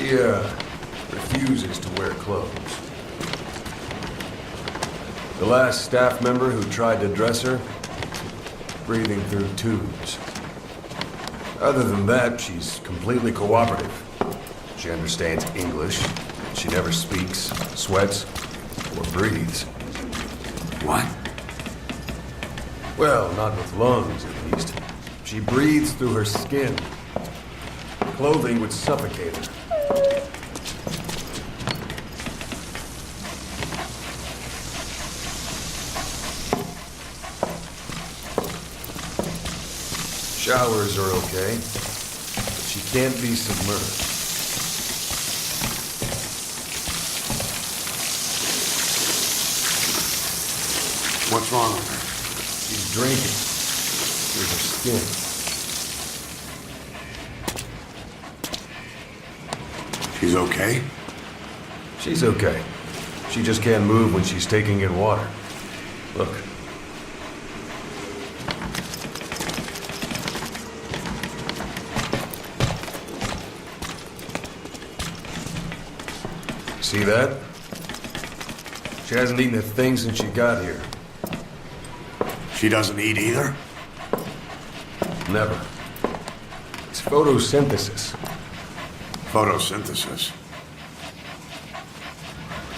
She, refuses to wear clothes. The last staff member who tried to dress her, breathing through tubes. Other than that, she's completely cooperative. She understands English. She never speaks, sweats, or breathes. What? Well, not with lungs, at least. She breathes through her skin. Clothing would suffocate her. Showers are okay, but she can't be submerged. What's wrong with her? She's drinking through her skin. She's okay? She's okay. She just can't move when she's taking in water. Look. See that? She hasn't eaten a thing since she got here. She doesn't eat either? Never. It's photosynthesis. Photosynthesis.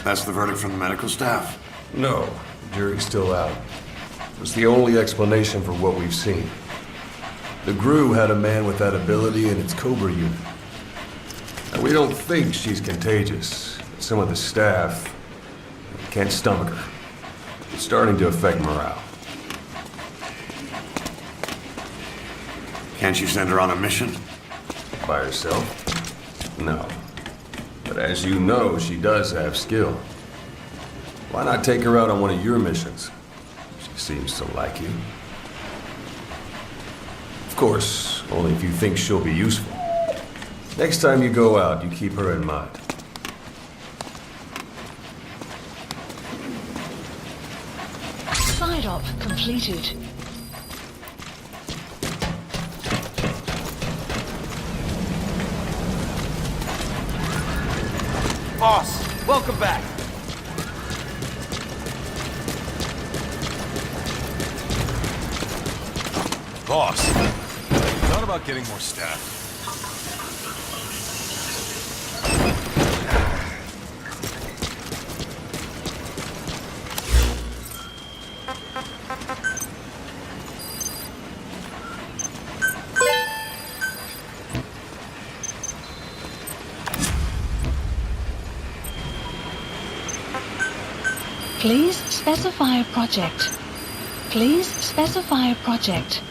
That's the verdict from the medical staff? No, the jury's still out. It was the only explanation for what we've seen. The GRU had a man with that ability in its Cobra unit. Now, we don't think she's contagious. Some of the staff can't stomach her. It's starting to affect morale. Can't you send her on a mission? By herself? No. But as you know, she does have skill. Why not take her out on one of your missions? She seems to like you. Of course, only if you think she'll be useful. Next time you go out, you keep her in mind. Side op completed. Boss, welcome back. Boss, I thought about getting more staff. Please specify a project. Please specify a project.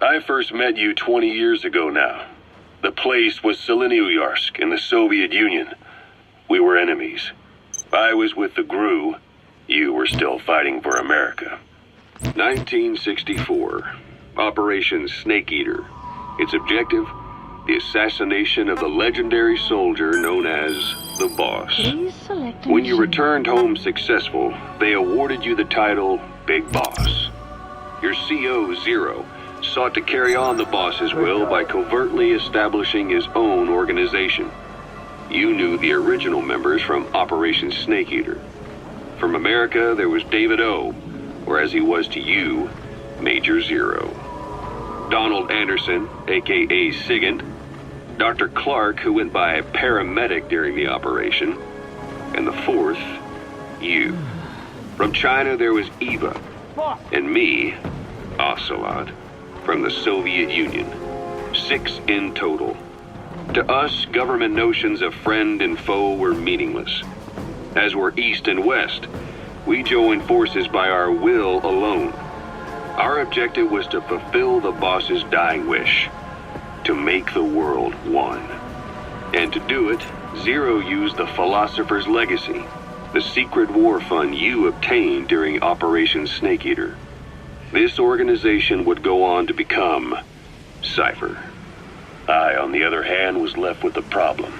I first met you 20 years ago now. The place was Selenoyarsk in the Soviet Union. We were enemies. I was with the GRU. You were still fighting for America. 1964. Operation Snake Eater. Its objective? The assassination of the legendary soldier known as the Boss. Please select a When you mission. returned home successful, they awarded you the title Big Boss. Your CO, Zero, sought to carry on the Boss's will by covertly establishing his own organization. You knew the original members from Operation Snake Eater. From America, there was David O, or as he was to you, Major Zero. Donald Anderson, a.k.a. Sigint. Dr. Clark, who went by paramedic during the operation. And the fourth, you. From China, there was Eva. And me, Ocelot, from the Soviet Union. 6 in total. To us, government notions of friend and foe were meaningless. As were East and West, we joined forces by our will alone. Our objective was to fulfill the Boss's dying wish, to make the world one. And to do it, Zero used the Philosopher's Legacy, the secret war fund you obtained during Operation Snake Eater. This organization would go on to become Cypher. I, on the other hand, was left with the problem.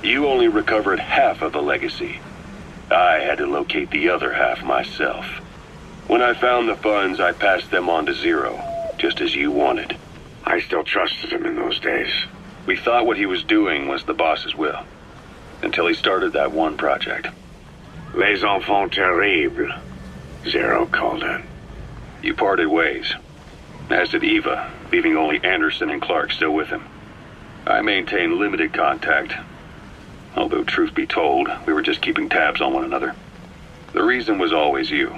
You only recovered half of the legacy. I had to locate the other half myself. When I found the funds, I passed them on to Zero, just as you wanted. I still trusted him in those days. We thought what he was doing was the boss's will, until he started that one project. Les enfants terribles, Zero called it. You parted ways, as did Eva, leaving only Anderson and Clark still with him. I maintained limited contact, although truth be told, we were just keeping tabs on one another. The reason was always you.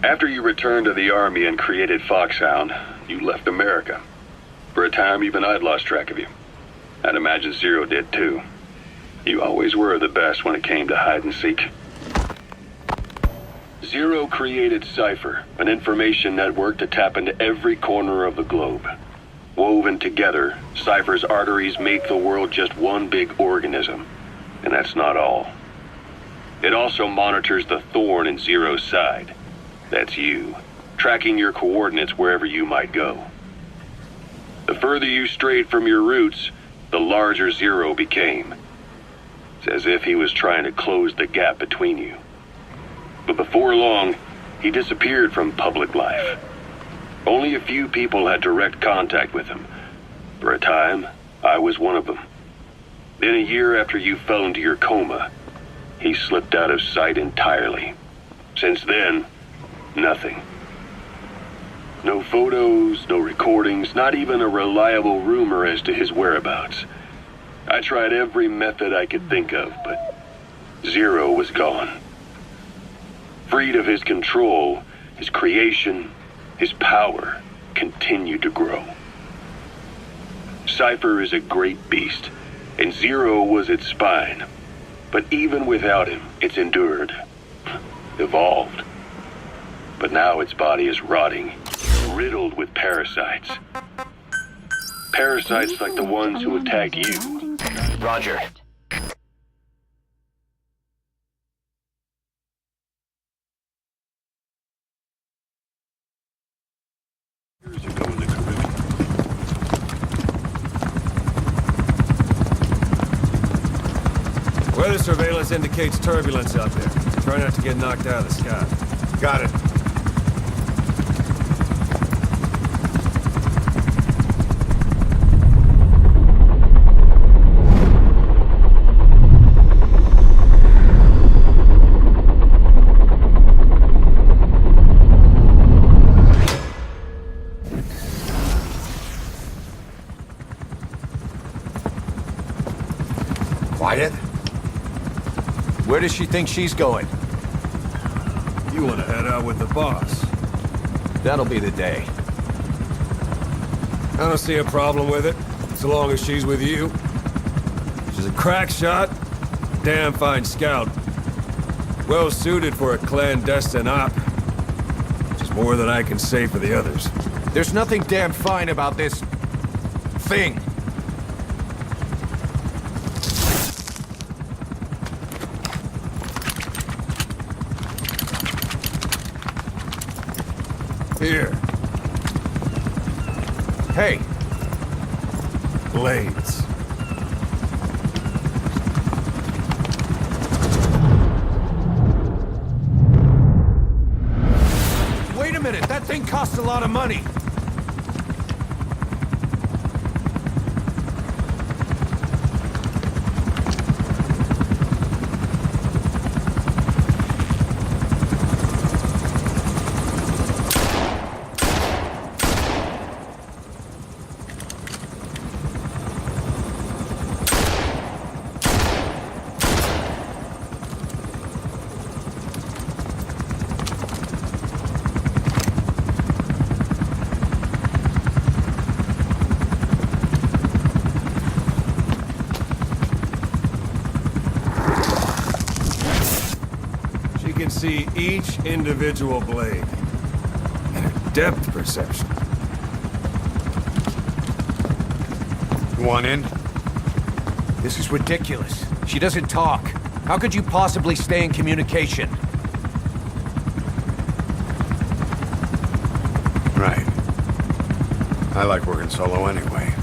After you returned to the Army and created Foxhound, you left America. For a time, even I'd lost track of you. I'd imagine Zero did too. You always were the best when it came to hide and seek. Zero created Cypher, an information network to tap into every corner of the globe. Woven together, Cypher's arteries make the world just one big organism. And that's not all. It also monitors the thorn in Zero's side. That's you, tracking your coordinates wherever you might go. The further you strayed from your roots, the larger Zero became. It's as if he was trying to close the gap between you. But before long, he disappeared from public life. Only a few people had direct contact with him. For a time, I was one of them. Then a year after you fell into your coma, he slipped out of sight entirely. Since then, nothing. No photos, no recordings, not even a reliable rumor as to his whereabouts. I tried every method I could think of, but Zero was gone. Freed of his control, his creation, his power continued to grow. Cypher is a great beast, and Zero was its spine. But even without him, it's endured, evolved. But now its body is rotting, riddled with parasites. Parasites like the ones who attacked you. Roger. You go in the Caribbean. Weather surveillance indicates turbulence out there. Try not to get knocked out of the sky. Got it. Quiet? Where does she think she's going? You want to head out with the boss? That'll be the day. I don't see a problem with it, so long as she's with you. She's a crack shot, damn fine scout. Well suited for a clandestine op. Which is more than I can say for the others. There's nothing damn fine about this... thing. Here, Hey, blades. wait a minute, that thing costs a lot of money. See each individual blade and her depth perception. You want in? This is ridiculous. She doesn't talk. How could you possibly stay in communication? Right. I like working solo anyway.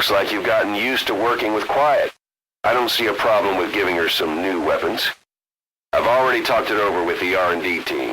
Looks like you've gotten used to working with Quiet. I don't see a problem with giving her some new weapons. I've already talked it over with the R&D team.